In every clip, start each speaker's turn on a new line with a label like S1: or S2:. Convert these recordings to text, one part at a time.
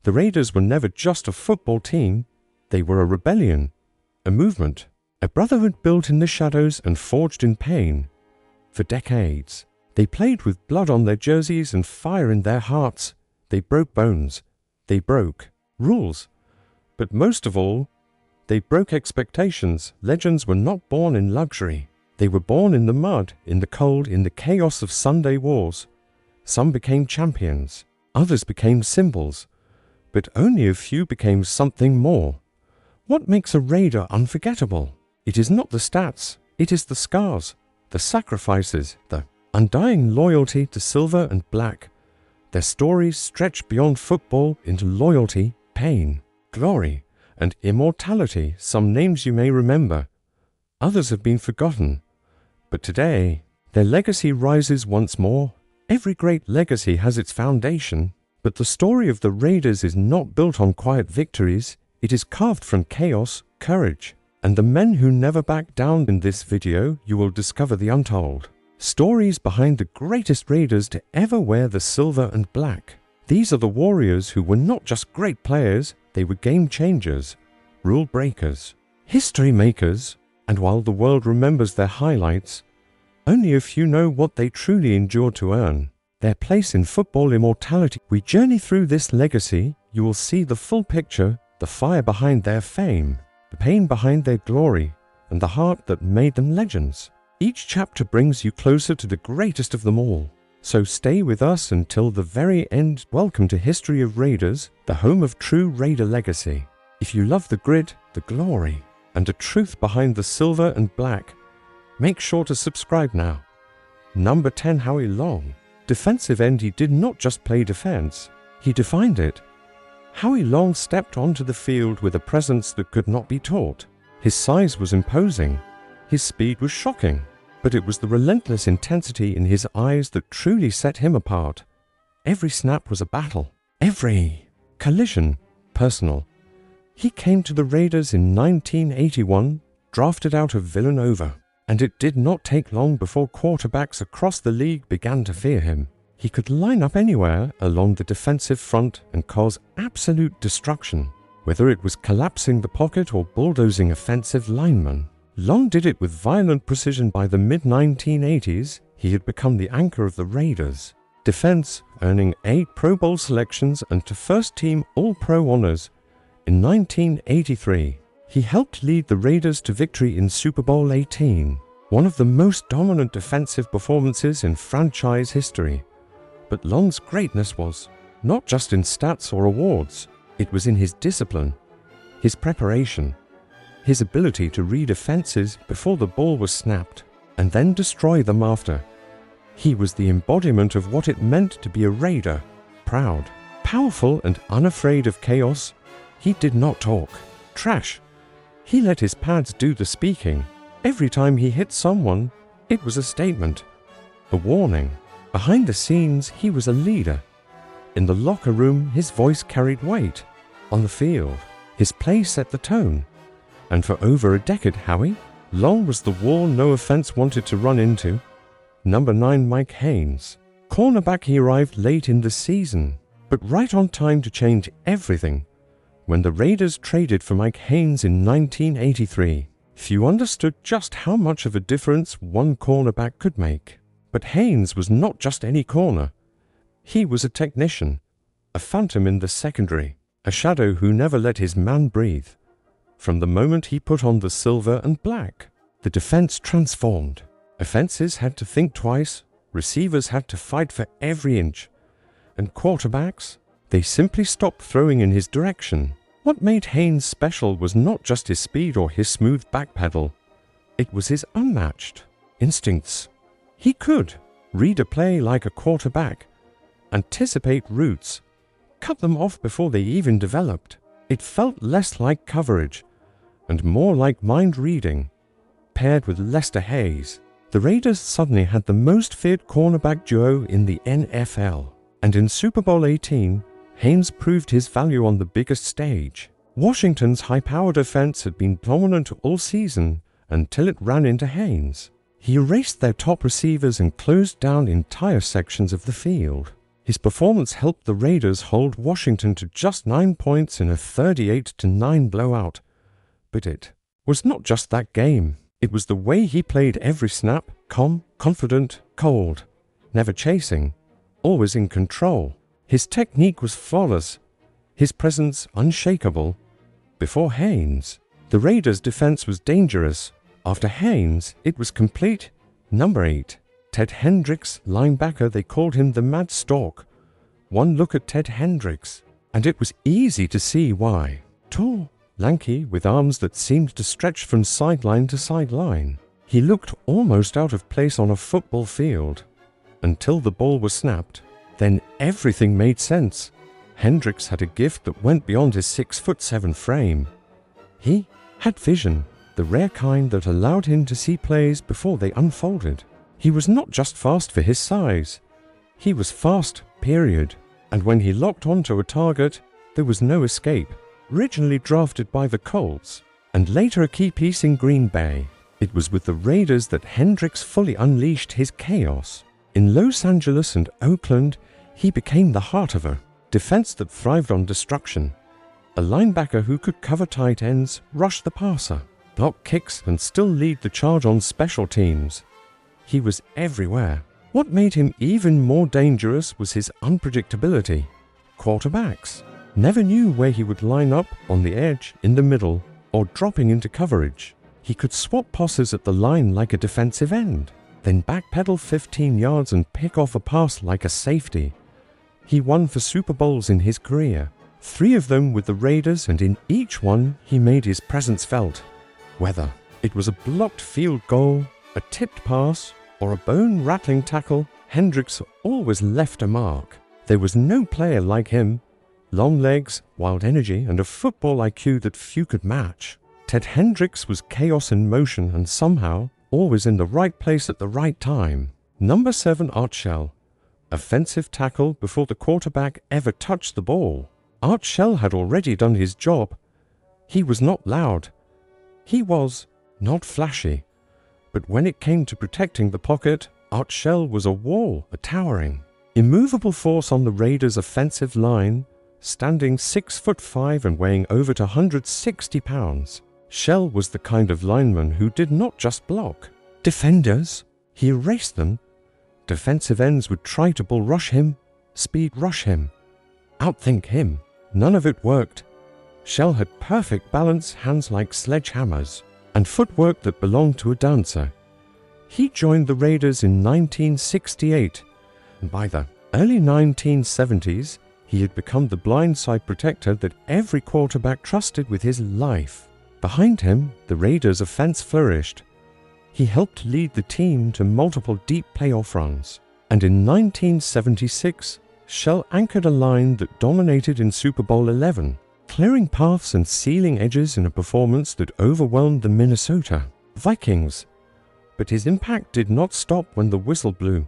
S1: The Raiders were never just a football team. They were a rebellion, a movement, a brotherhood built in the shadows and forged in pain. For decades, they played with blood on their jerseys and fire in their hearts. They broke bones. They broke rules. But most of all, they broke expectations. Legends were not born in luxury. They were born in the mud, in the cold, in the chaos of Sunday wars. Some became champions. Others became symbols. But only a few became something more. What makes a Raider unforgettable? It is not the stats. It is the scars, the sacrifices, the undying loyalty to silver and black. Their stories stretch beyond football into loyalty, pain, glory, and immortality. Some names you may remember. Others have been forgotten. But today, their legacy rises once more. Every great legacy has its foundation. But the story of the Raiders is not built on quiet victories. It is carved from chaos, courage, and the men who never back down. In this video, you will discover the untold stories behind the greatest Raiders to ever wear the silver and black. These are the warriors who were not just great players, they were game changers, rule breakers, history makers, and while the world remembers their highlights, only a few know what they truly endured to earn their place in football immortality. We journey through this legacy. You will see the full picture, the fire behind their fame, the pain behind their glory, and the heart that made them legends. Each chapter brings you closer to the greatest of them all. So stay with us until the very end. Welcome to History of Raiders, the home of true Raider legacy. If you love the grit, the glory, and the truth behind the silver and black, make sure to subscribe now. Number 10, Howie Long. Defensive end. He did not just play defense, he defined it. Howie Long stepped onto the field with a presence that could not be taught. His size was imposing. His speed was shocking. But it was the relentless intensity in his eyes that truly set him apart. Every snap was a battle. Every collision personal. He came to the Raiders in 1981, drafted out of Villanova. And it did not take long before quarterbacks across the league began to fear him. He could line up anywhere along the defensive front and cause absolute destruction, whether it was collapsing the pocket or bulldozing offensive linemen. Long did it with violent precision. By the mid-1980s, he had become the anchor of the Raiders' defense, earning 8 Pro Bowl selections and to first-team All-Pro honors. In 1983, he helped lead the Raiders to victory in Super Bowl XVIII, one of the most dominant defensive performances in franchise history. But Long's greatness was not just in stats or awards. It was in his discipline, his preparation, his ability to read offenses before the ball was snapped and then destroy them after. He was the embodiment of what it meant to be a Raider, proud, powerful, and unafraid of chaos. He did not talk trash. He let his pads do the speaking. Every time he hit someone, it was a statement, a warning. Behind the scenes, he was a leader. In the locker room, his voice carried weight. On the field, his play set the tone. And for over a decade, Howie Long was the wall no offense wanted to run into. Number 9, Mike Haynes. Cornerback. He arrived late in the season, but right on time to change everything. When the Raiders traded for Mike Haynes in 1983, few understood just how much of a difference one cornerback could make. But Haynes was not just any corner. He was a technician, a phantom in the secondary, a shadow who never let his man breathe. From the moment he put on the silver and black, the defense transformed. Offenses had to think twice, receivers had to fight for every inch, and quarterbacks, they simply stopped throwing in his direction. What made Haynes special was not just his speed or his smooth backpedal. It was his unmatched instincts. He could read a play like a quarterback, anticipate routes, cut them off before they even developed. It felt less like coverage and more like mind reading. Paired with Lester Hayes, the Raiders suddenly had the most feared cornerback duo in the NFL. And in Super Bowl XVIII, Haynes proved his value on the biggest stage. Washington's high-powered offense had been dominant all season until it ran into Haynes. He erased their top receivers and closed down entire sections of the field. His performance helped the Raiders hold Washington to just 9 points in a 38-9 blowout. But it was not just that game. It was the way he played every snap, calm, confident, cold, never chasing, always in control. His technique was flawless, his presence unshakable. Before Haynes, the Raiders' defense was dangerous. After Haynes, it was complete. Number 8. Ted Hendris, linebacker, they called him the Mad Stork. One look at Ted Hendris, and it was easy to see why. Tall, lanky, with arms that seemed to stretch from sideline to sideline. He looked almost out of place on a football field. Until the ball was snapped, then everything made sense. Hendris had a gift that went beyond his 6'7" frame. He had vision, the rare kind that allowed him to see plays before they unfolded. He was not just fast for his size. He was fast, period. And when he locked onto a target, there was no escape. Originally drafted by the Colts, and later a key piece in Green Bay, it was with the Raiders that Hendris fully unleashed his chaos. In Los Angeles and Oakland, he became the heart of a defense that thrived on destruction. A linebacker who could cover tight ends, rush the passer, block kicks, and still lead the charge on special teams. He was everywhere. What made him even more dangerous was his unpredictability. Quarterbacks never knew where he would line up, on the edge, in the middle, or dropping into coverage. He could swap passes at the line like a defensive end, then backpedal 15 yards and pick off a pass like a safety. He won 4 Super Bowls in his career, 3 of them with the Raiders, and in each one he made his presence felt. Whether it was a blocked field goal, a tipped pass, or a bone-rattling tackle, Hendris always left a mark. There was no player like him. Long legs, wild energy, and a football IQ that few could match. Ted Hendris was chaos in motion and somehow always in the right place at the right time. Number 7, Upshaw. Offensive tackle before the quarterback ever touched the ball. Upshaw had already done his job. He was not loud. He was not flashy. But when it came to protecting the pocket, Upshaw was a wall, a towering, immovable force on the Raiders' offensive line, standing 6'5" and weighing over 160 pounds. Shell was the kind of lineman who did not just block defenders, he erased them. Defensive ends would try to bull rush him, speed rush him, outthink him. None of it worked. Shell had perfect balance, hands like sledgehammers, and footwork that belonged to a dancer. He joined the Raiders in 1968, and by the early 1970s, he had become the blindside protector that every quarterback trusted with his life. Behind him, the Raiders' offense flourished. He helped lead the team to multiple deep playoff runs, and in 1976, Shell anchored a line that dominated in Super Bowl XI, clearing paths and sealing edges in a performance that overwhelmed the Minnesota Vikings. But his impact did not stop when the whistle blew.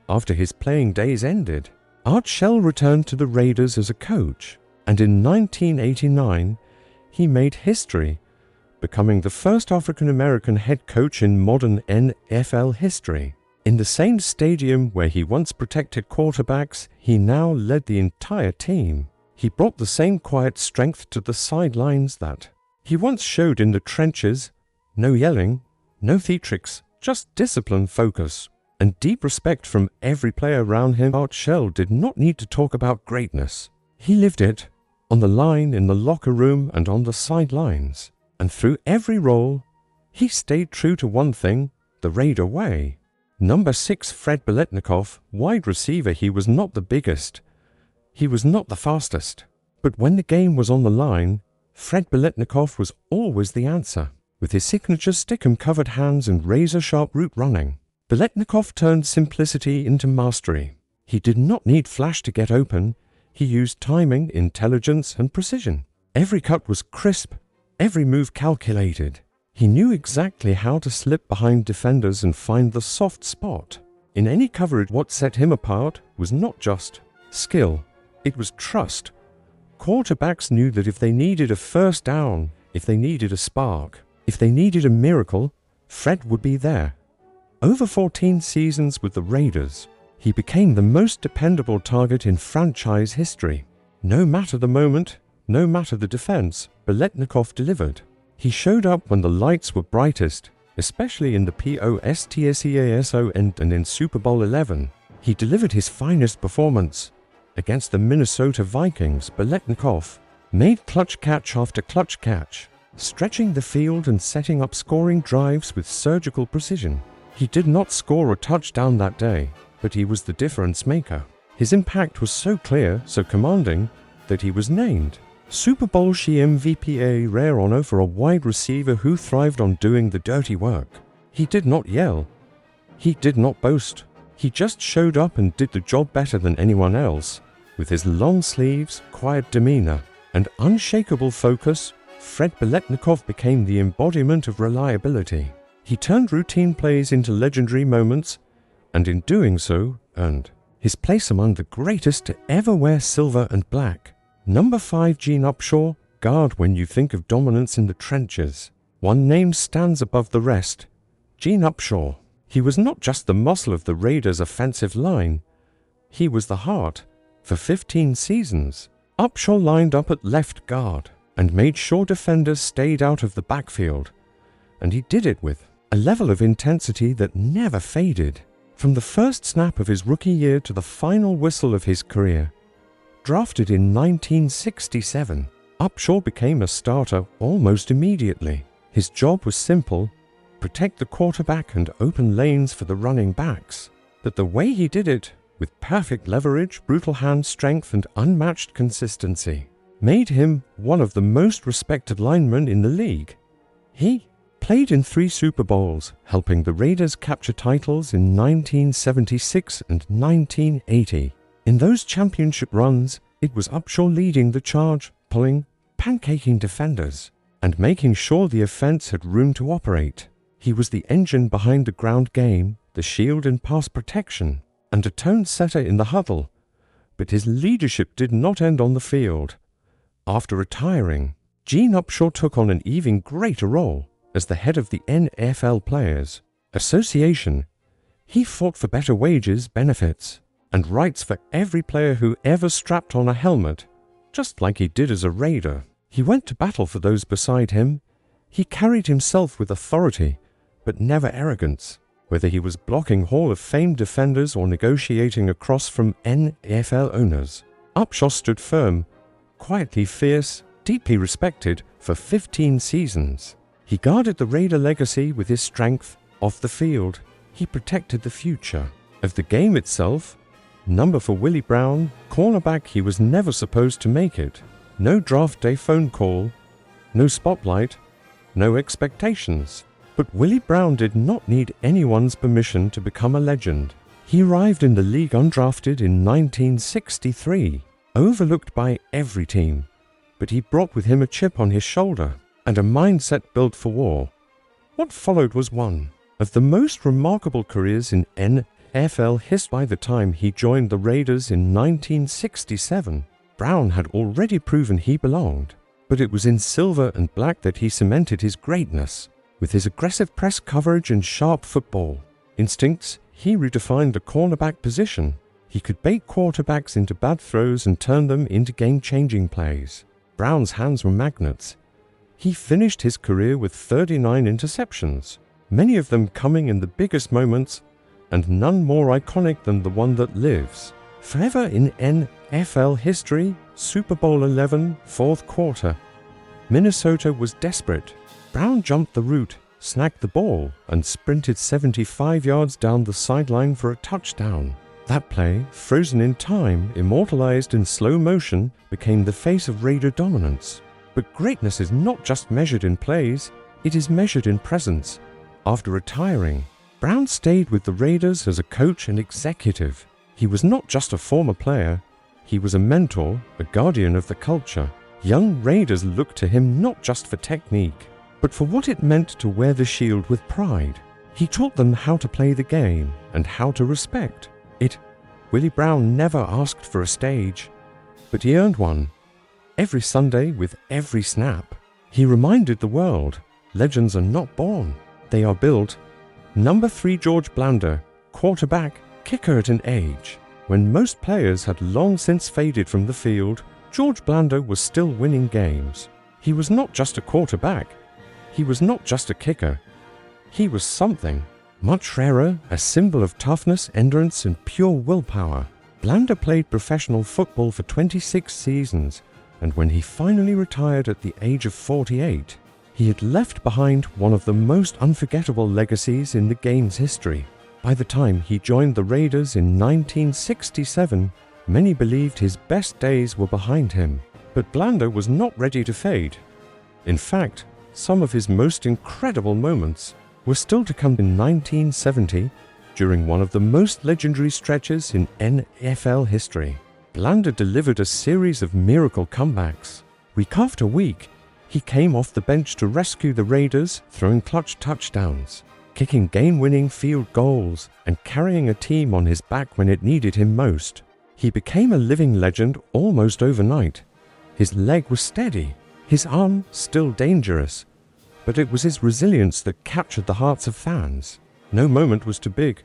S1: After his playing days ended, Upshaw returned to the Raiders as a coach, and in 1989, he made history, becoming the first African-American head coach in modern NFL history. In the same stadium where he once protected quarterbacks, he now led the entire team. He brought the same quiet strength to the sidelines that he once showed in the trenches. No yelling, no theatrics, just discipline, focus, and deep respect from every player around him. Upshaw did not need to talk about greatness. He lived it, on the line, in the locker room, and on the sidelines. And through every role, he stayed true to one thing, the Raider way. Number 6, Fred Biletnikoff, wide receiver. He was not the biggest. He was not the fastest. But when the game was on the line, Fred Biletnikoff was always the answer. With his signature stick-'em-covered hands and razor-sharp route running, Biletnikoff turned simplicity into mastery. He did not need flash to get open. He used timing, intelligence, and precision. Every cut was crisp, every move calculated. He knew exactly how to slip behind defenders and find the soft spot. In any coverage, what set him apart was not just skill, it was trust. Quarterbacks knew that if they needed a first down, if they needed a spark, if they needed a miracle, Fred would be there. Over 14 seasons with the Raiders, He became the most dependable target in franchise history. No matter the moment, no matter the defense, Biletnikoff delivered. He showed up when the lights were brightest, especially in the postseason and in Super Bowl XI. He delivered his finest performance. Against the Minnesota Vikings, Biletnikoff made clutch catch after clutch catch, stretching the field and setting up scoring drives with surgical precision. He did not score a touchdown that day, but he was the difference maker. His impact was so clear, so commanding, that he was named Super Bowl MVP, a rare honor for a wide receiver who thrived on doing the dirty work. He did not yell. He did not boast. He just showed up and did the job better than anyone else. With his long sleeves, quiet demeanor, and unshakable focus, Fred Biletnikoff became the embodiment of reliability. He turned routine plays into legendary moments, and in doing so, earned his place among the greatest to ever wear silver and black. Number 5 Gene Upshaw, guard when you think of dominance in the trenches. One name stands above the rest: Gene Upshaw. He was not just the muscle of the Raiders' offensive line. He was the heart. For 15 seasons, Upshaw lined up at left guard and made sure defenders stayed out of the backfield. And he did it with a level of intensity that never faded. From the first snap of his rookie year to the final whistle of his career. Drafted in 1967, Upshaw became a starter almost immediately. His job was simple: protect the quarterback and open lanes for the running backs. But the way he did it, with perfect leverage, brutal hand strength, and unmatched consistency, made him one of the most respected linemen in the league. He played in 3 Super Bowls, helping the Raiders capture titles in 1976 and 1980. In those championship runs, it was Upshaw leading the charge, pulling, pancaking defenders, and making sure the offense had room to operate. He was the engine behind the ground game, the shield in pass protection, and a tone setter in the huddle. But his leadership did not end on the field. After retiring, Gene Upshaw took on an even greater role as the head of the NFL Players Association. He fought for better wages, benefits, and rights for every player who ever strapped on a helmet, just like he did as a Raider. He went to battle for those beside him. He carried himself with authority, but never arrogance. Whether he was blocking Hall of Fame defenders or negotiating across from NFL owners, Upshaw stood firm, quietly fierce, deeply respected for 15 seasons. He guarded the Raider legacy with his strength off the field. He protected the future of the game itself. Number for Willie Brown, cornerback. He was never supposed to make it. No draft day phone call, no spotlight, no expectations. But Willie Brown did not need anyone's permission to become a legend. He arrived in the league undrafted in 1963, overlooked by every team. But he brought with him a chip on his shoulder and a mindset built for war. What followed was one of the most remarkable careers in NFL history. By the time he joined the Raiders in 1967, Brown had already proven he belonged. But it was in silver and black that he cemented his greatness. With his aggressive press coverage and sharp football instincts, he redefined the cornerback position. He could bait quarterbacks into bad throws and turn them into game-changing plays. Brown's hands were magnets. He finished his career with 39 interceptions, many of them coming in the biggest moments, and none more iconic than the one that lives forever in NFL history. Super Bowl XI, fourth quarter. Minnesota was desperate. Brown jumped the route, snagged the ball, and sprinted 75 yards down the sideline for a touchdown. That play, frozen in time, immortalized in slow motion, became the face of Raider dominance. But greatness is not just measured in plays, it is measured in presence. After retiring, Brown stayed with the Raiders as a coach and executive. He was not just a former player, he was a mentor, a guardian of the culture. Young Raiders looked to him not just for technique, but for what it meant to wear the shield with pride. He taught them how to play the game and how to respect it. Willie Brown never asked for a stage, but he earned one. Every Sunday, with every snap, he reminded the world, legends are not born, they are built. Number 3 George Blanda, quarterback, kicker at an age when most players had long since faded from the field, George Blanda was still winning games. He was not just a quarterback. He was not just a kicker. He was something much rarer, a symbol of toughness, endurance, and pure willpower. Blanda played professional football for 26 seasons, and when he finally retired at the age of 48, he had left behind one of the most unforgettable legacies in the game's history. By the time he joined the Raiders in 1967, many believed his best days were behind him. But Blanda was not ready to fade. In fact, some of his most incredible moments were still to come in 1970, during one of the most legendary stretches in NFL history. Blanda delivered a series of miracle comebacks. Week after week, he came off the bench to rescue the Raiders, throwing clutch touchdowns, kicking game-winning field goals, and carrying a team on his back when it needed him most. He became a living legend almost overnight. His leg was steady, his arm still dangerous, but it was his resilience that captured the hearts of fans. No moment was too big,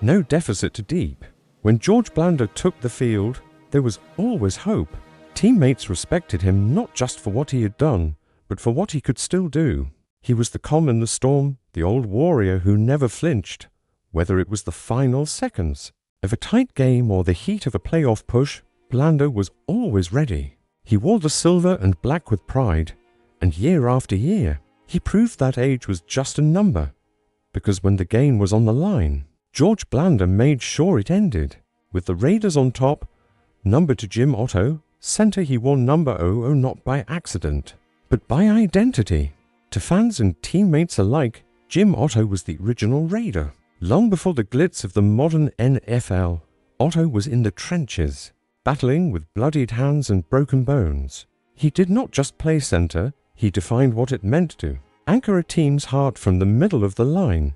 S1: no deficit too deep. When George Blanda took the field, there was always hope. Teammates respected him not just for what he had done, but for what he could still do. He was the calm in the storm, the old warrior who never flinched, whether it was the final seconds of a tight game or the heat of a playoff push. Blanda was always ready. He wore the silver and black with pride, and year after year, he proved that age was just a number, because when the game was on the line, George Blanda made sure it ended. With the Raiders on top, number to Jim Otto, center he wore number 00 not by accident, but by identity. To fans and teammates alike, Jim Otto was the original Raider. Long before the glitz of the modern NFL, Otto was in the trenches, battling with bloodied hands and broken bones. He did not just play center, he defined what it meant to anchor a team's heart from the middle of the line.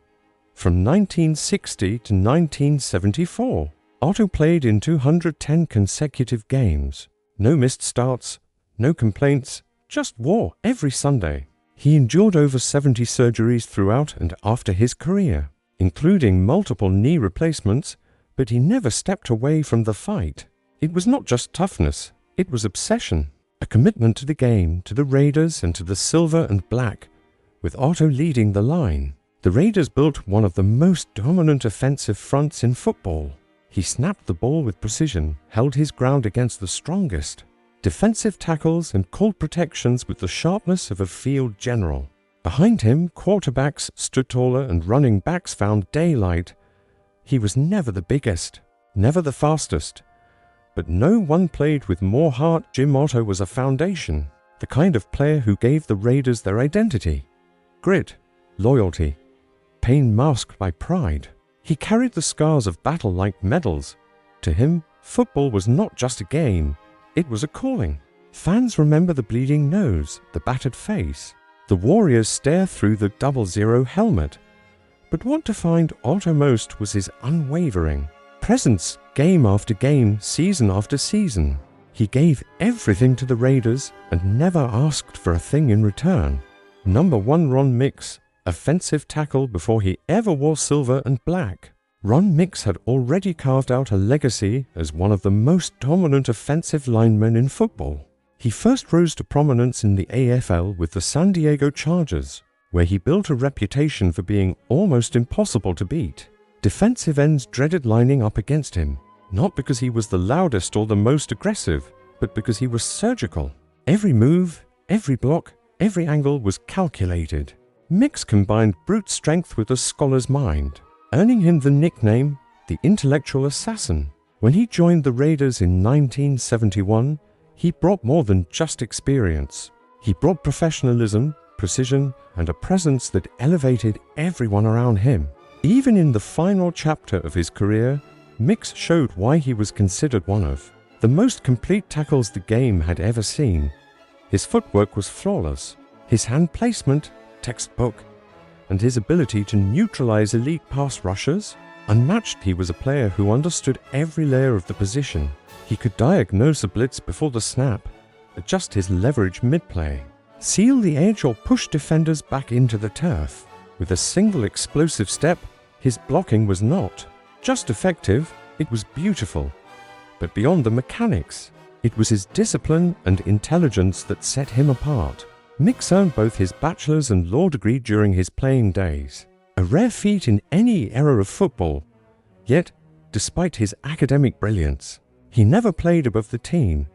S1: From 1960 to 1974, Otto played in 210 consecutive games. No missed starts, no complaints, just war every Sunday. He endured over 70 surgeries throughout and after his career, including multiple knee replacements, but he never stepped away from the fight. It was not just toughness, it was obsession, a commitment to the game, to the Raiders, and to the silver and black, with Otto leading the line. The Raiders built one of the most dominant offensive fronts in football. He snapped the ball with precision, held his ground against the strongest, defensive tackles, and called protections with the sharpness of a field general. Behind him, quarterbacks stood taller and running backs found daylight. He was never the biggest, never the fastest, but no one played with more heart. Jim Otto was a foundation, the kind of player who gave the Raiders their identity. Grit, loyalty, pain masked by pride. He carried the scars of battle like medals. To him, football was not just a game, it was a calling. Fans remember the bleeding nose, the battered face, the warrior's stare through the 00 helmet. But what defined Otto most was his unwavering presence, game after game, season after season. He gave everything to the Raiders and never asked for a thing in return. Number 1 Ron Mix, offensive tackle before he ever wore silver and black. Ron Mix had already carved out a legacy as one of the most dominant offensive linemen in football. He first rose to prominence in the AFL with the San Diego Chargers, where he built a reputation for being almost impossible to beat. Defensive ends dreaded lining up against him, not because he was the loudest or the most aggressive, but because he was surgical. Every move, every block, every angle was calculated. Mix combined brute strength with a scholar's mind, earning him the nickname, the intellectual assassin. When he joined the Raiders in 1971, he brought more than just experience. He brought professionalism, precision, and a presence that elevated everyone around him. Even in the final chapter of his career, Mix showed why he was considered one of the most complete tackles the game had ever seen. His footwork was flawless, his hand placement, textbook, and his ability to neutralize elite pass rushers, unmatched. He was a player who understood every layer of the position. He could diagnose a blitz before the snap, adjust his leverage mid-play, seal the edge, or push defenders back into the turf. With a single explosive step, his blocking was not just effective, it was beautiful. But beyond the mechanics, it was his discipline and intelligence that set him apart. Mix earned both his bachelor's and law degree during his playing days, a rare feat in any era of football. Yet, despite his academic brilliance, he never played above the team.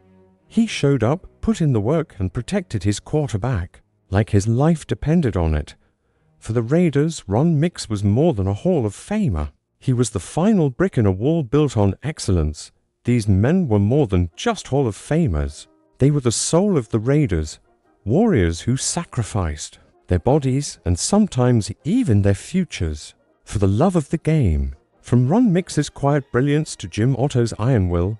S1: He showed up, put in the work, and protected his quarterback, like his life depended on it. For the Raiders, Ron Mix was more than a Hall of Famer. He was the final brick in a wall built on excellence. These men were more than just Hall of Famers. They were the soul of the Raiders, warriors who sacrificed their bodies and sometimes even their futures for the love of the game. From Ron Mix's quiet brilliance to Jim Otto's iron will,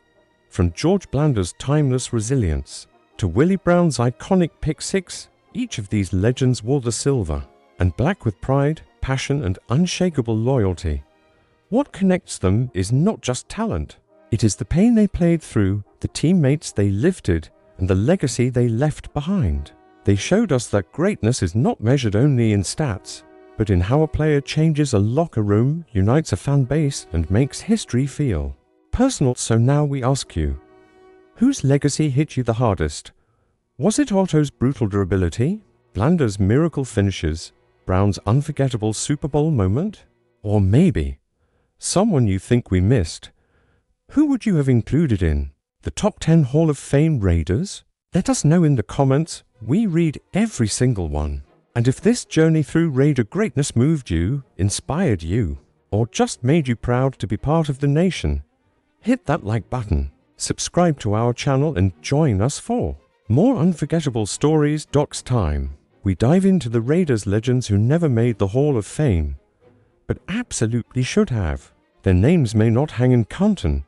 S1: from George Blander's timeless resilience to Willie Brown's iconic pick six, each of these legends wore the silver and black with pride, passion, and unshakable loyalty. What connects them is not just talent. It is the pain they played through, the teammates they lifted, and the legacy they left behind. They showed us that greatness is not measured only in stats, but in how a player changes a locker room, unites a fan base, and makes history feel personal. So now we ask you, whose legacy hit you the hardest? Was it Otto's brutal durability, Blander's miracle finishes, Brown's unforgettable Super Bowl moment? Or maybe someone you think we missed? Who would you have included in the top 10 Hall of Fame Raiders? Let us know in the comments. We read every single one. And if this journey through Raider greatness moved you, inspired you, or just made you proud to be part of the nation, hit that like button, subscribe to our channel, and join us for more unforgettable stories. Docs time. We dive into the Raiders legends who never made the Hall of Fame, but absolutely should have. Their names may not hang in Canton,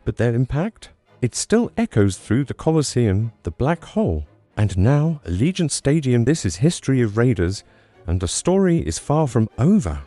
S1: but their impact, it still echoes through the Coliseum, the Black Hole, and now Allegiant Stadium. This is History of Raiders, and the story is far from over.